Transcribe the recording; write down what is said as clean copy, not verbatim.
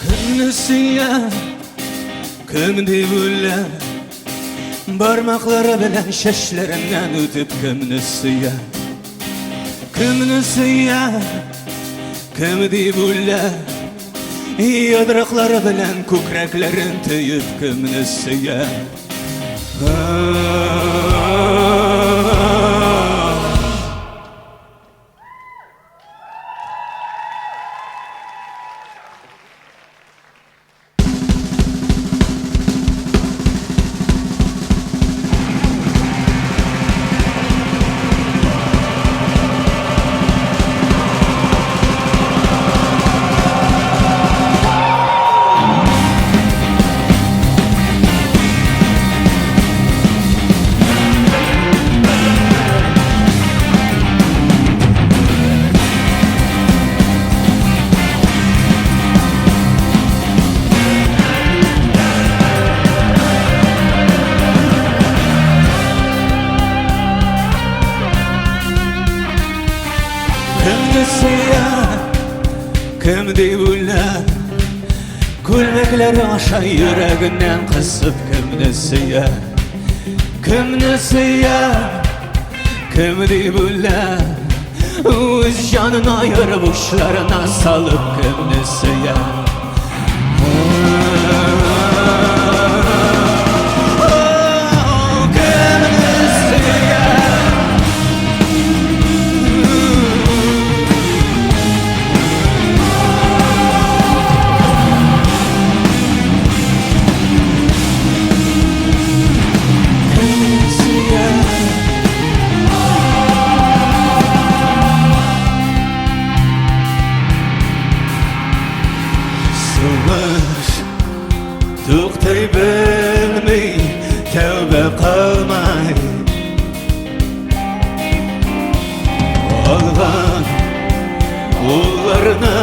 Kımnısıya, kımdi bulla, barmakları bilen şeşlerinden ötüp kımnısıya. Kımnısıya, kımdi bulla, yadrakları bilen kukreklerin tüyüp kımnısıya. Kımnısıya, kımdi bulla, gülmekleri aşağı yüreğinden kısıp kımnısıya. Kımnısıya, kımdi bulla, öz canını ayırıp uçlarına salıp kımnısıya. To'xtay bilmay, tavba qilmay, olgan o'g'larni